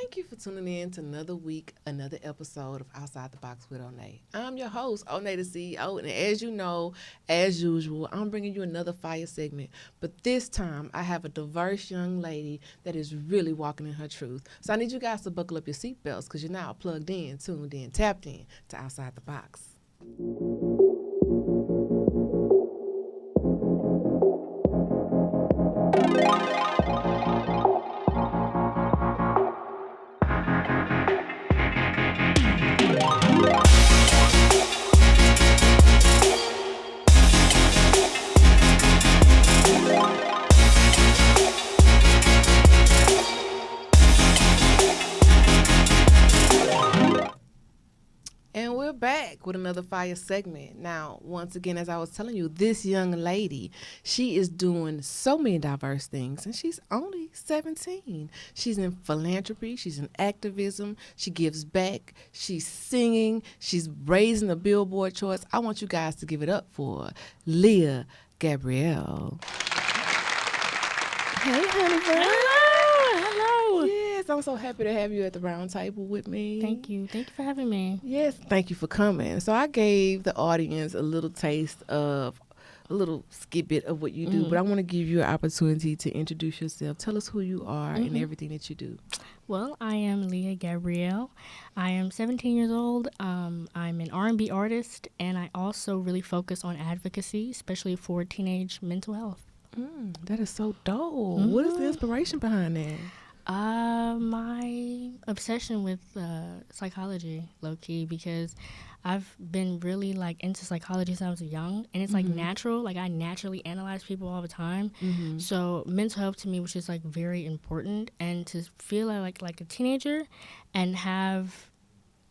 Thank you for tuning in to another week, another episode of Outside the Box with Onney. I'm your host, Onney the CEO, and as you know, as usual, I'm bringing you another fire segment. But this time, I have a diverse young lady that is really walking in her truth. So I need you guys to buckle up your seatbelts because you're now plugged in, tuned in, tapped in to Outside the Box. And we're back with another fire segment. Now, once again, as I was telling you, this young lady, she is doing so many diverse things, and she's only 17. She's in philanthropy, she's in activism, she gives back, she's singing, she's raising the Billboard charts. I want you guys to give it up for Leigha Gabrielle. Hey, honey bun. Hello. Yes, I'm so happy to have you at the round table with me. Thank you. Thank you for having me. Yes, thank you for coming. So I gave the audience a little taste of a little skit of what you do, but I want to give you an opportunity to introduce yourself. Tell us who you are and everything that you do. Well, I am Leigha Gabrielle. I am 17 years old. I'm an R&B artist, and I also really focus on advocacy, especially for teenage mental health. That is so dope. What is the inspiration behind that? My obsession with psychology, low-key, because I've been really into psychology since I was young, and it's natural. I naturally analyze people all the time. So mental health to me was just very important, and to feel like a teenager and have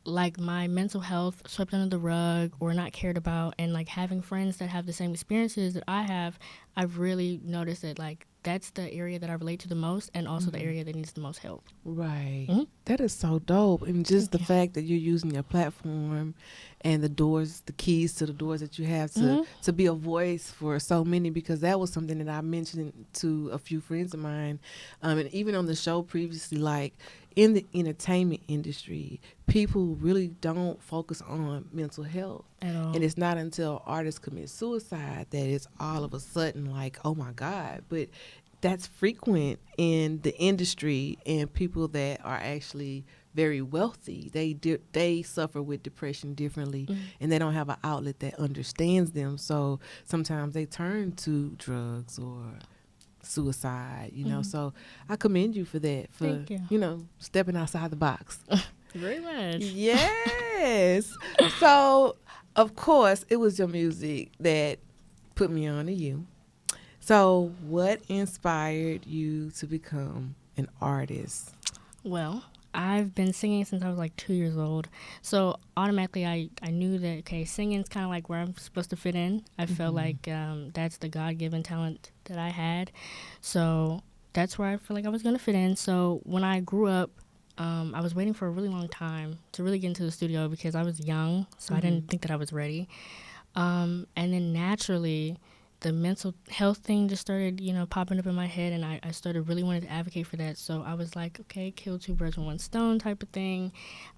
my mental health swept under the rug or not cared about, and having friends that have the same experiences that I have, I've really noticed that that's the area that I relate to the most, and also the area that needs the most help. Right. That is so dope. And just the fact that you're using your platform and the keys to the doors that you have to be a voice for so many, because that was something that I mentioned to a few friends of mine. And even on the show previously, in the entertainment industry, people really don't focus on mental health at all. And it's not until artists commit suicide that it's all of a sudden oh my God. But that's frequent in the industry, and people that are actually very wealthy, they suffer with depression differently, and they don't have an outlet that understands them. So sometimes they turn to drugs or suicide, So I commend you for that, for Thank you. Stepping outside the box. Very much. Yes. So of course it was your music that put me on to you. So what inspired you to become an artist? Well, I've been singing since I was 2 years old. So automatically I knew that, okay, singing's kind of where I'm supposed to fit in. I felt like that's the God-given talent that I had. So that's where I feel like I was going to fit in. So when I grew up, I was waiting for a really long time to really get into the studio because I was young, so I didn't think that I was ready. And then naturally, the mental health thing just started, popping up in my head, and I started really wanting to advocate for that. So I was like, okay, kill two birds with one stone type of thing.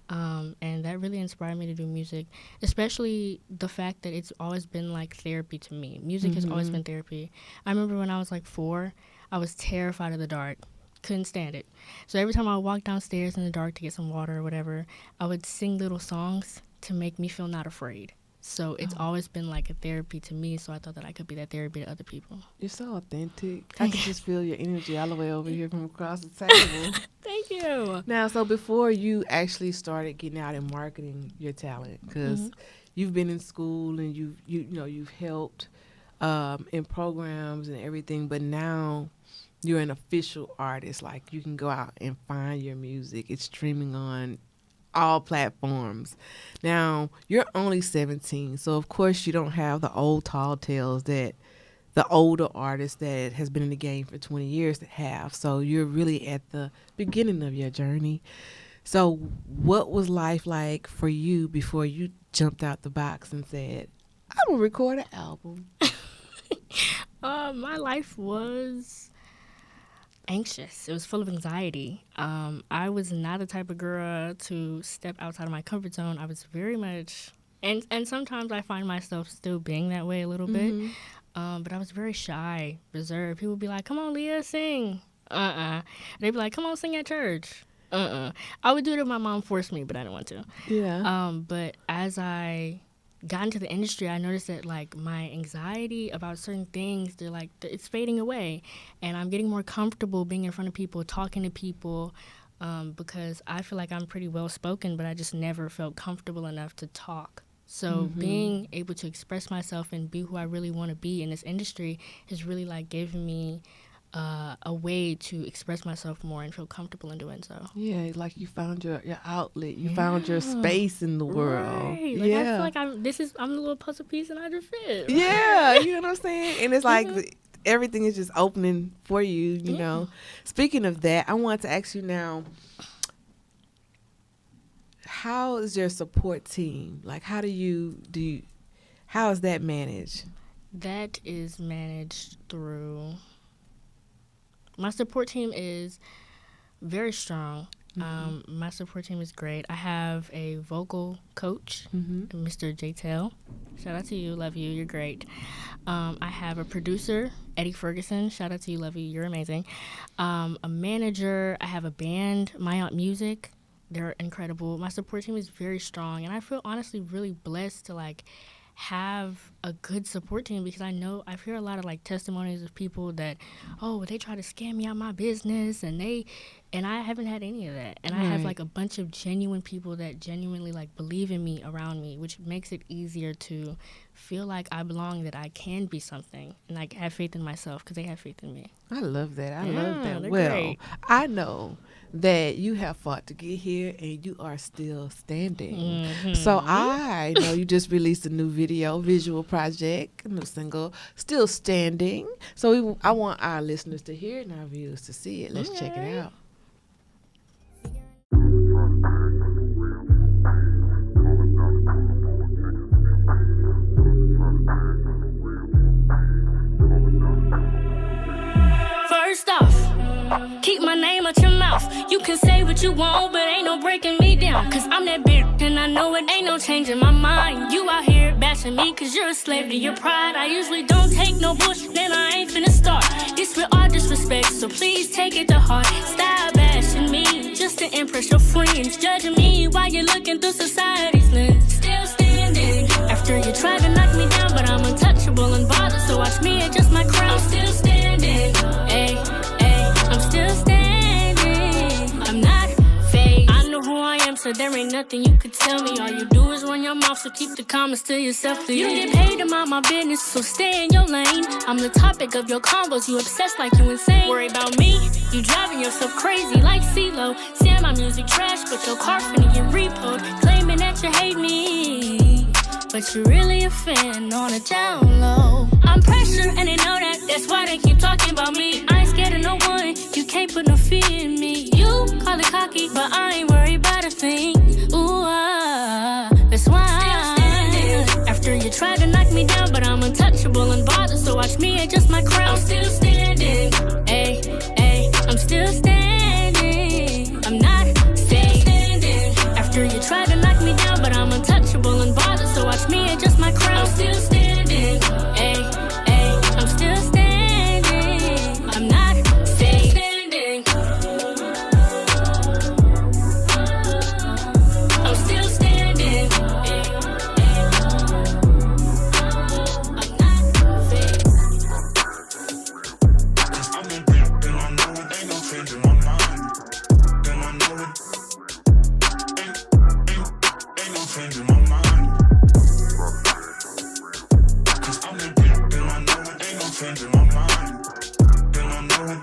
And that really inspired me to do music, especially the fact that it's always been therapy to me. Music has always been therapy. I remember when I was 4, I was terrified of the dark. Couldn't stand it. So every time I would walk downstairs in the dark to get some water or whatever, I would sing little songs to make me feel not afraid. So it's always been a therapy to me, so I thought that I could be that therapy to other people. You're so authentic. I can just feel your energy all the way over here from across the table. Thank you. Now, so before you actually started getting out and marketing your talent, because you've been in school and you've helped in programs and everything, but now you're an official artist. You can go out and find your music. It's streaming on all platforms. Now, you're only 17, so of course you don't have the old tall tales that the older artists that has been in the game for 20 years that have. So you're really at the beginning of your journey. So what was life like for you before you jumped out the box and said, I'm going to record an album? My life was anxious. It was full of anxiety. I was not the type of girl to step outside of my comfort zone. I was very much, and sometimes I find myself still being that way a little bit. But I was very shy, reserved. People would be like, "Come on, Leah, sing." They'd be like, "Come on, sing at church." I would do it if my mom forced me, but I didn't want to. Yeah. But as I got into the industry, I noticed that like my anxiety about certain things, it's fading away, and I'm getting more comfortable being in front of people, talking to people, because I feel like I'm pretty well spoken, but I just never felt comfortable enough to talk. So being able to express myself and be who I really want to be in this industry has really like given me a way to express myself more and feel comfortable in doing so. Yeah, like you found your outlet. You found your space in the world. Right. Like I feel like I'm the little puzzle piece and I just fit. Yeah, you know what I'm saying? And it's like everything is just opening for you, you know. Speaking of that, I want to ask you now, how is your support team? Like how how is that managed? That is managed through, my support team is very strong. My support team is great. I have a vocal coach, Mr. J. Tell. Shout out to you, love you, you're great. I have a producer, Eddie Ferguson. Shout out to you, love you, you're amazing. A manager. I have a band, My Aunt Music. They're incredible. My support team is very strong, and I feel honestly really blessed to like have a good support team, because I hear a lot of like testimonies of people that, oh, they try to scam me out my business, and I haven't had any of that. And I have like a bunch of genuine people that genuinely like believe in me around me, which makes it easier to feel like I belong, that I can be something, and like have faith in myself because they have faith in me. I love that. I love that. They're Well, great. I know that you have fought to get here and you are still standing. So I know you just released a new visual project, a new single, Still Standing. So I want our listeners to hear it and our viewers to see it. Let's check it out. First off, keep my name out your mouth. You can say what you want, but ain't no breaking me down. Cause I'm that bitch, and I know it ain't no changing my mind. You out here bashing me cause you're a slave to your pride. I usually don't take no bullshit, then I ain't finna start. This with all disrespect, so please take it to heart. Stop bashing me just to impress your friends. Judging me while you're looking through society's lens. Still standing after you tried to knock me down, but I'm untouchable and bothered, so watch me adjust my crown. I'm still standing. Ay, I'm still standing. I'm not fake. I know who I am, so there ain't nothing you could tell me. All you do is run your mouth, so keep the comments to yourself. Please. You get paid to mind my business, so stay in your lane. I'm the topic of your combos, you obsessed like you insane. Worry about me, you driving yourself crazy like CeeLo. Saying my music trash, but your car finna get repoed. Claiming that you hate me, but you're really a fan on a down low. I'm pressure and they know that, that's why they keep talking about me. I ain't scared of no one, you can't put no fear in me. You call it cocky, but I ain't worried about a thing. Ooh, that's why. After you tried to knock me down, but I'm untouchable and bothered, so watch me adjust my crown. I'm still standing, I'm still standing. I'm not standing. After you tried to knock me down, but I'm untouchable and bothered, so watch me adjust my crown. I'm still standing, I'm still standing. I'm not standing. I'm still standing. I'm not fake. I'm in deep, and I know it ain't no changing my mind. And I know it ain't no changing my mind. Cause I'm in deep, and I know it ain't no changing my mind. And I know it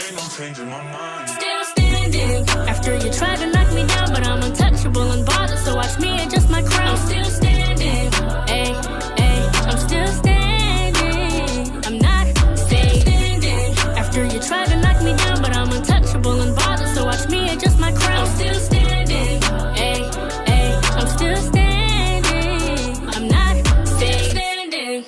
ain't no changing my mind. Still standing. After you tried to knock me down, but I'm untouchable and bothered, so watch me adjust my crown. I'm still standing. I'm still standing. I'm not standing. After you tried to knock me down, but I'm untouchable and bothered, so watch me adjust my crown. I'm still standing. I'm still standing. I'm not standing.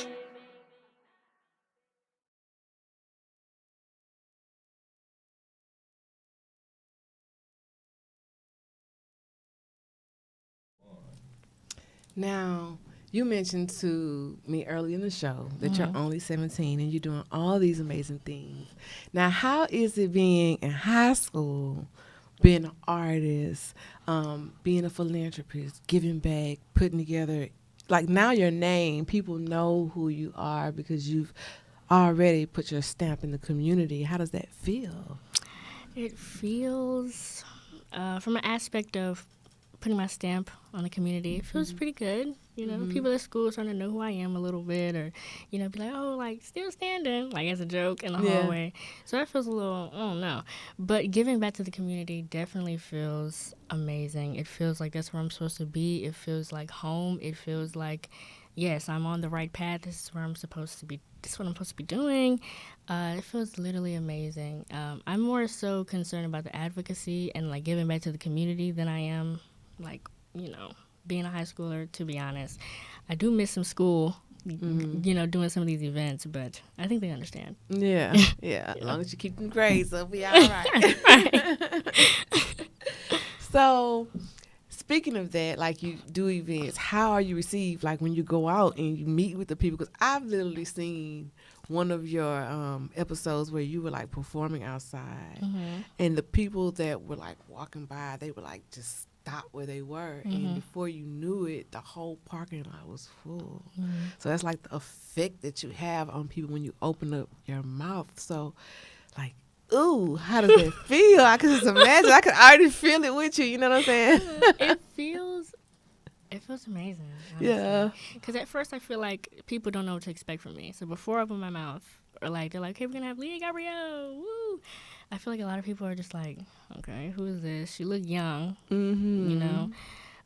Now, you mentioned to me early in the show that you're only 17 and you're doing all these amazing things. Now, how is it being in high school, being an artist, being a philanthropist, giving back, putting together, like now your name, people know who you are because you've already put your stamp in the community. How does that feel? It feels, from an aspect of putting my stamp on the community, it feels pretty good. You know, people at school starting to know who I am a little bit, or, you know, be like, oh, like, still standing, like, as a joke in the hallway. So that feels a little, oh, no. But giving back to the community definitely feels amazing. It feels like that's where I'm supposed to be. It feels like home. It feels like, yes, I'm on the right path. This is where I'm supposed to be. This is what I'm supposed to be doing. It feels literally amazing. I'm more so concerned about the advocacy and, like, giving back to the community than I am, like, you know, being a high schooler, to be honest. I do miss some school, you know, doing some of these events, but I think they understand. Yeah. As long as you keep them grades up, we all right. So, speaking of that, like you do events, how are you received? Like when you go out and you meet with the people? Because I've literally seen one of your episodes where you were like performing outside, and the people that were like walking by, they were like just stop where they were, and before you knew it, the whole parking lot was full. So that's like the effect that you have on people when you open up your mouth. So, like, ooh, how does that feel? I could just imagine. I could already feel it with you. You know what I'm saying? It feels amazing. Honestly. Yeah. Because at first I feel like people don't know what to expect from me. So before I open my mouth, or like they're like, "Hey, we're gonna have Leigha Gabrielle." Woo! I feel like a lot of people are just like, "Okay, who is this? She look young, you know."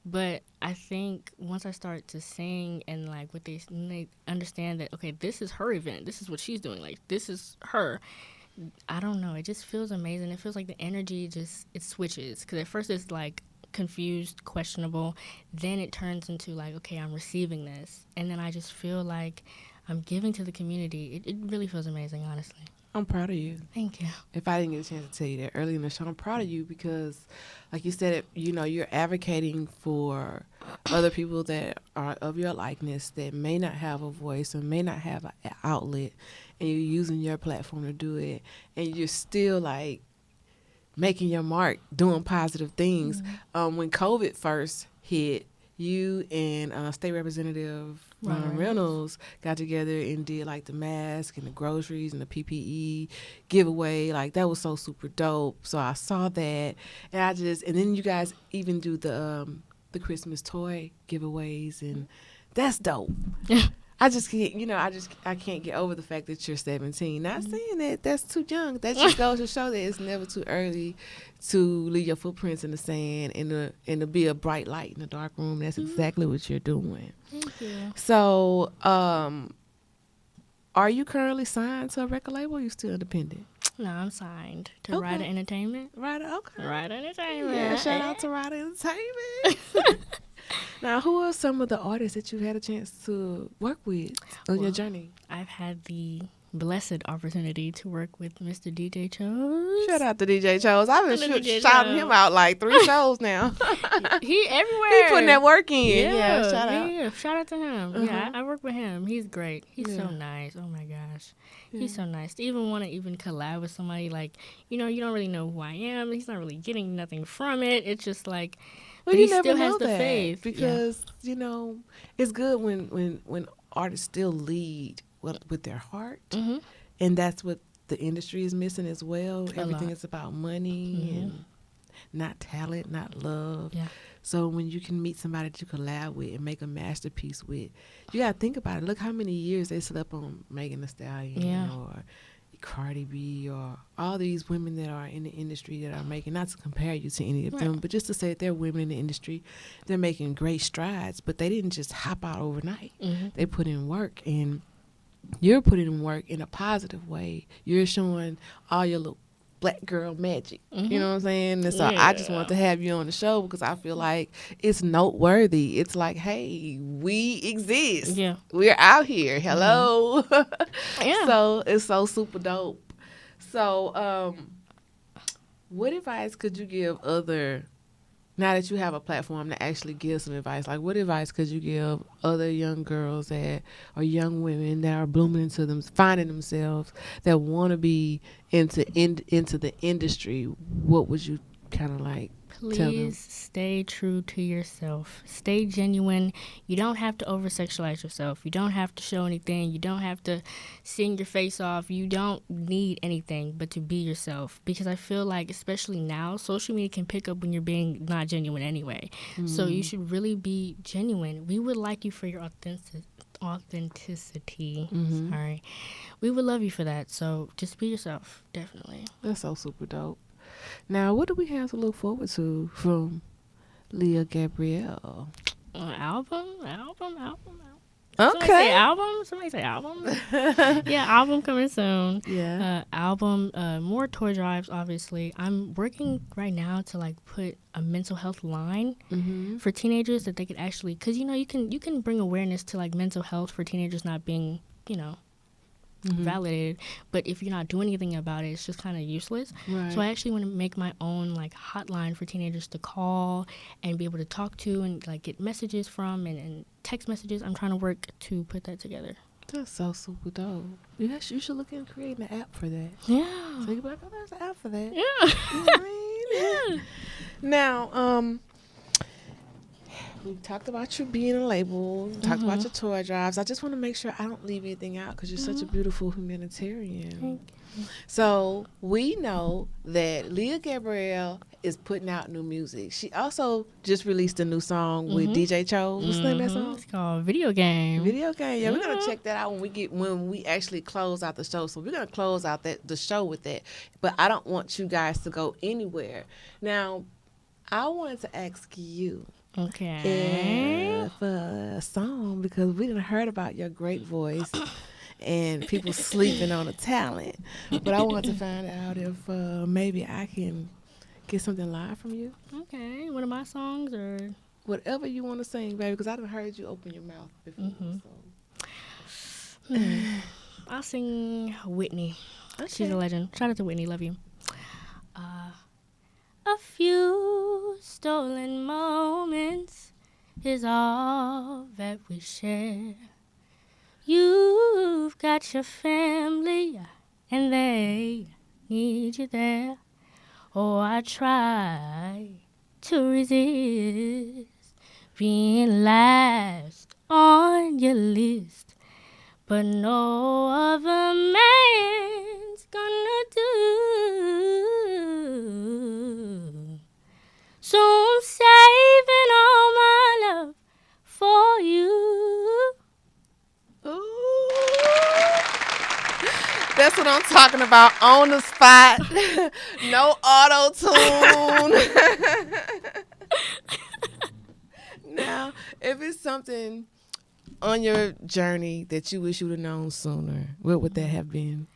But I think once I start to sing and like what they understand that, okay, this is her event. This is what she's doing. Like this is her. I don't know. It just feels amazing. It feels like the energy it switches. Because at first it's like confused, questionable. Then it turns into like, okay, I'm receiving this. And then I just feel like I'm giving to the community. It really feels amazing, honestly. I'm proud of you. Thank you. If I didn't get a chance to tell you that early in the show, I'm proud of you because, like you said, you know, you're advocating for other people that are of your likeness that may not have a voice or may not have an outlet, and you're using your platform to do it, and you're still like making your mark, doing positive things. When COVID first hit, you and State Representative Ron Reynolds got together and did like the mask and the groceries and the PPE giveaway. Like that was so super dope. So I saw that, and then you guys even do the Christmas toy giveaways, and that's dope. I just can't, you know, I can't get over the fact that you're 17. Not saying that that's too young. That just goes to show that it's never too early to leave your footprints in the sand and to be a bright light in the dark room. That's exactly what you're doing. Thank you. So, are you currently signed to a record label? Or are you still independent? No, I'm signed to Rider Entertainment. Rider, okay. Rider Entertainment. Yeah, shout out to Rider Entertainment. Now, who are some of the artists that you've had a chance to work with on your journey? I've had the blessed opportunity to work with Mr. DJ Chose. Shout out to DJ Chose. I've been shouting him out like 3 shows now. He everywhere. He putting that work in. Yeah, shout out. Yeah, shout out to him. Yeah, I work with him. He's great. He's so nice. Oh my gosh. He's so nice. To even want to even collab with somebody like, you know, you don't really know who I am. He's not really getting nothing from it. It's just like, well, but he still has the faith. Because, you know, it's good when artists still lead with their heart. And that's what the industry is missing as well. Everything is about money and not talent, not love. Yeah. So when you can meet somebody that you collab with and make a masterpiece with, you got to think about it. Look how many years they slept on Megan Thee Stallion or Cardi B or all these women that are in the industry that are making, not to compare you to any of them, but just to say that they're women in the industry, they're making great strides, but they didn't just hop out overnight. They put in work, and you're putting in work in a positive way. You're showing all your little black girl magic. You know what I'm saying? And so I just want to have you on the show because I feel like it's noteworthy. It's like, hey, we exist. Yeah. We're out here. Hello. So it's so super dope. So what advice could you give other now that you have a platform to actually give some advice, like what advice could you give other young girls that or young women that are blooming into them, finding themselves, that want to be into the industry? What would you kind of like tell them? Please stay true to yourself. Stay genuine. You don't have to over-sexualize yourself. You don't have to show anything. You don't have to sing your face off. You don't need anything but to be yourself. Because I feel like, especially now, social media can pick up when you're being not genuine anyway. So you should really be genuine. We would like you for your authenticity. Sorry. We would love you for that. So just be yourself, definitely. That's so super dope. Now, what do we have to look forward to from Leigha Gabrielle? Album. Okay. Somebody say album. Yeah, album coming soon. Yeah. Album. More toy drives. Obviously, I'm working right now to like put a mental health line for teenagers that they could actually, because you can bring awareness to like mental health for teenagers not being validated, but if you're not doing anything about it, it's just kind of useless. Right. So I actually want to make my own like hotline for teenagers to call and be able to talk to and like get messages from and text messages. I'm trying to work to put that together. That's so super dope. Yes, you should look into creating an app for that. Yeah. So you be like, oh, there's an app for that. Yeah. You know what I mean? Yeah. Now, we talked about you being a label. We talked about your toy drives. I just want to make sure I don't leave anything out because you're such a beautiful humanitarian. Thank you. So we know that Leigha Gabrielle is putting out new music. She also just released a new song with DJ Cho. What's the name of that song? It's called Video Game. Video Game. Yeah, we're gonna check that out when we actually close out the show. So we're gonna close out the show with that. But I don't want you guys to go anywhere. Now, I wanted to ask you. Okay. For a song, because we done heard about your great voice and people sleeping on the talent, but I want to find out if maybe I can get something live from you. Okay. One of my songs or Whatever you want to sing, baby, because I done heard you open your mouth before. So. I'll sing Whitney. Okay. She's a legend. Shout out to Whitney. Love you. A few stolen moments is all that we share. You've got your family and they need you there. Oh, I try to resist being last on your list, but no other man's gonna do. So I'm saving all my love for you. Ooh. That's what I'm talking about, on the spot. No auto-tune. Now, if it's something on your journey that you wish you would have known sooner, what would that have been?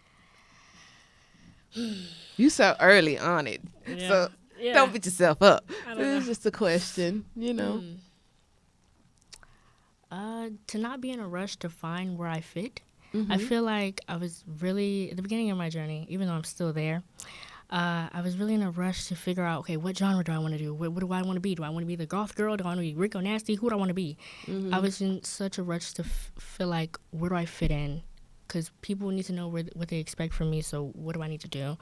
You so early on it. Yeah. So don't beat yourself up. It's just a question, To not be in a rush to find where I fit. I feel like I was really, at the beginning of my journey, even though I'm still there, I was really in a rush to figure out, okay, what genre do I want to do? What do I want to be? Do I want to be the goth girl? Do I want to be Rico Nasty? Who do I want to be? I was in such a rush to feel like, where do I fit in? Because people need to know what they expect from me, so what do I need to do?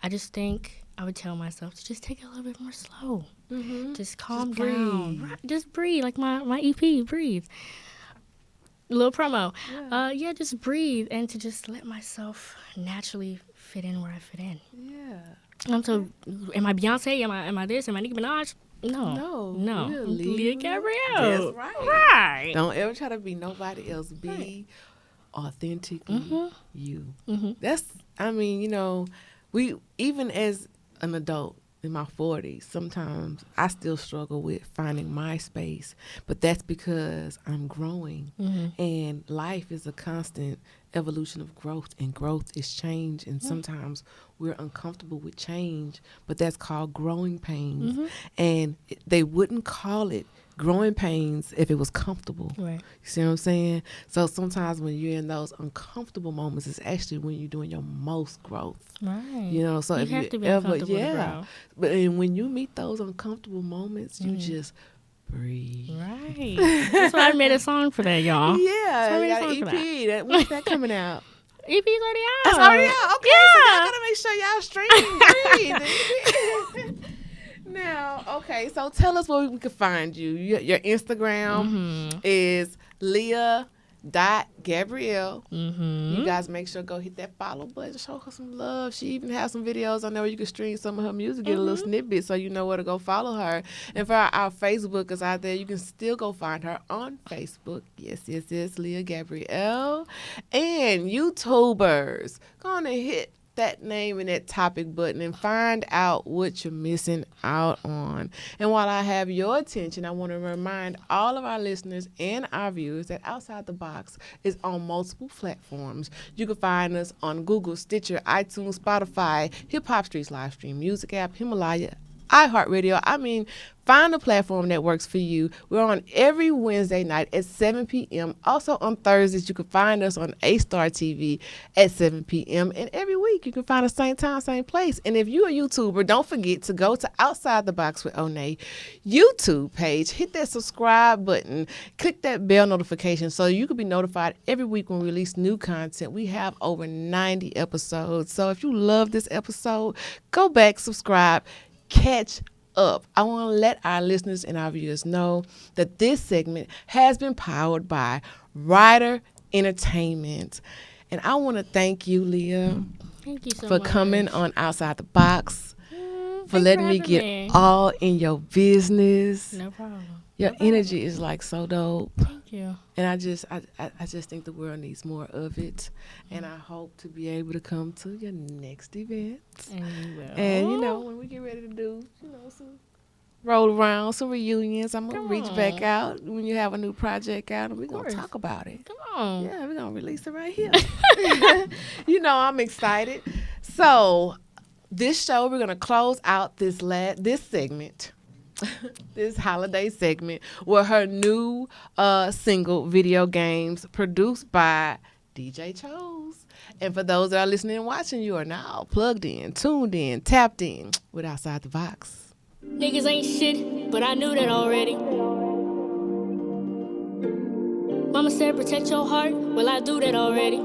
I just think I would tell myself to just take it a little bit more slow. Just calm down. Right, just breathe, like my EP, breathe. A little promo. Yeah, just breathe and to just let myself naturally fit in where I fit in. Yeah. So, am I Beyonce? Am I this? Am I Nicki Minaj? No. You're Leah Gabrielle. That's right. Right. Don't ever try to be nobody else. Be authentically you. That's, we, even as an adult in my 40s, sometimes I still struggle with finding my space, but that's because I'm growing, and life is a constant evolution of growth, and growth is change, and sometimes we're uncomfortable with change, but that's called growing pains, and they wouldn't call it growing pains if it was comfortable. Right. You see what I'm saying? So sometimes when you're in those uncomfortable moments, it's actually when you're doing your most growth. Right. You know, so you if have you to be ever, uncomfortable to grow. but and when you meet those uncomfortable moments, you just breathe. Right. That's why I made a song for that, y'all. Yeah, So you got many an songs for EP. When's that coming out? EP's already out. That's already out. Okay, so y'all gotta make sure y'all stream breathe. Now, okay, so tell us where we can find you. Your Instagram is Leigha.Gabrielle. You guys make sure go hit that follow button. Show her some love. She even has some videos on there where you can stream some of her music, get a little snippet so you know where to go follow her. And for our Facebookers out there, you can still go find her on Facebook. Yes, Leigha Gabrielle. And YouTubers, go on and hit that name and that topic button and find out what you're missing out on. And while I have your attention, I want to remind all of our listeners and our viewers that Outside the Box is on multiple platforms. You can find us on Google, Stitcher, iTunes, Spotify, Hip Hop Streets live stream music app, Himalaya, iHeartRadio. I mean, find a platform that works for you. We're on every Wednesday night at 7 p.m. Also on Thursdays, you can find us on A-Star TV at 7 p.m. And every week, you can find us same time, same place. And if you're a YouTuber, don't forget to go to Outside the Box with Onney YouTube page. Hit that subscribe button. Click that bell notification so you can be notified every week when we release new content. We have over 90 episodes. So if you love this episode, go back, subscribe, catch up. I want to let our listeners and our viewers know that this segment has been powered by Rider Entertainment. And I want to thank you, Leah, Thank you so for much. coming on Outside the Box, for Thanks letting for me having get me. all in your business. No problem. Your energy is like so dope. Thank you. And I just think the world needs more of it. And I hope to be able to come to your next event. And you will. And, you know, when we get ready to do, you know, some roll around, some reunions, I'm going to reach back out when you have a new project out and we're going to talk about it. Come on. Yeah, we're going to release it right here. You know, I'm excited. So this show, we're going to close out this segment. This holiday segment with her new single, Video Games, produced by DJ Chose. And for those that are listening and watching, you are now plugged in, tuned in, tapped in with Outside the Box. Niggas ain't shit, but I knew that already. Mama said protect your heart, well I do that already.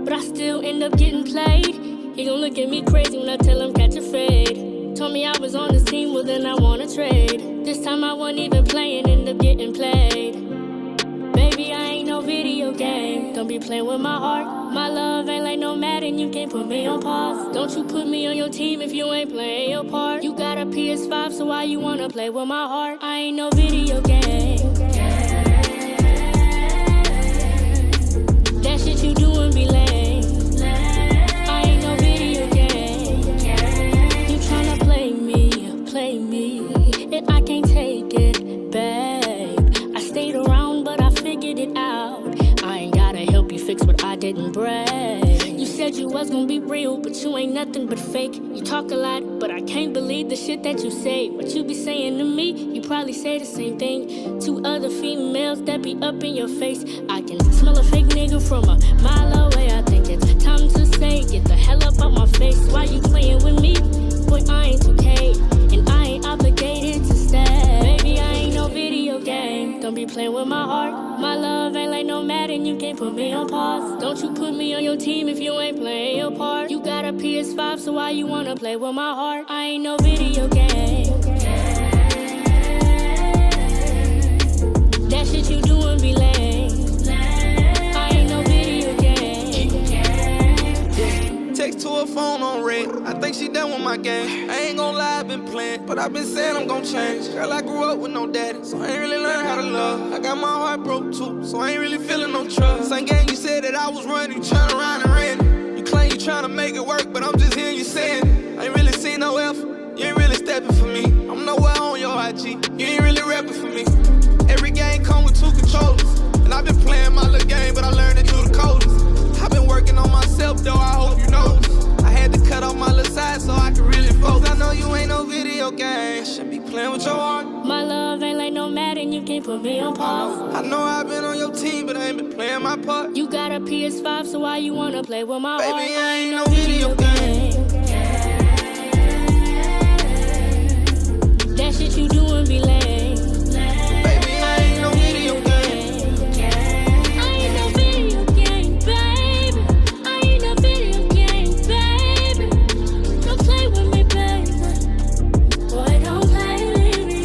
But I still end up getting played. He gon' look at me crazy when I tell him catch a fade. Told me I was on his team, well then I wanna trade. This time I wasn't even playing, end up getting played. Baby, I ain't no video game. Don't be playing with my heart. My love ain't like no Madden, you can't put me on pause. Don't you put me on your team if you ain't playing your part. You got a PS5, so why you wanna play with my heart? I ain't no video game. That shit you doing be lame. I ain't no video game. You tryna play me, and I can't take it, babe. I stayed around, but I figured it out. I ain't gotta help you fix what I didn't break. You said you was gonna be real, but you ain't nothing but fake. You talk a lot, but I can't believe the shit that you say. What you be saying to me, you probably say the same thing to other females that be up in your face. I can smell a fake nigga from a mile away. I think it's time to say, get the hell up out my face. Why you playing with me? Boy, I ain't 2K, and I ain't obligated to stay. Baby, I ain't no video game. Don't be playing with my heart. My love ain't like no Madden, you can't put me on pause. Don't you put me on your team if you ain't playing your part. You got a PS5, so why you wanna play with my heart? I ain't no video game. That shit you doing be lame. I ain't no video game. Text to her phone on red. I think she done with my game. I ain't gon' lie, I've been playing, but I've been saying I'm gon' change. Girl, I grew up with no daddy, so I ain't really learned how to love. I got my heart broke too, so I ain't really feeling no trust. Same game you said that I was running, you turned around and ran it. You claim you tryna make it work, but I'm just hearing you saying it. I ain't really seen no effort, you ain't really stepping for me. I'm nowhere on your IG, you ain't really rapping for me. Every game come with 2 controllers, and I've been playing my little game, but I learned it through the coders. I've been working on myself, though, I hope you know. I had to cut off my little side so I could really focus. I know you ain't no video game. I shouldn't be playing with your heart. can't put me on pause. I know I've been on your team, but I ain't been playing my part. You got a PS5, so why you wanna play with my heart? Baby, I ain't no video game. That shit you doing be lame. Baby, I ain't no video game. I ain't no video game, baby. I ain't no video game, baby. Don't play with me, baby. Boy, don't play with me.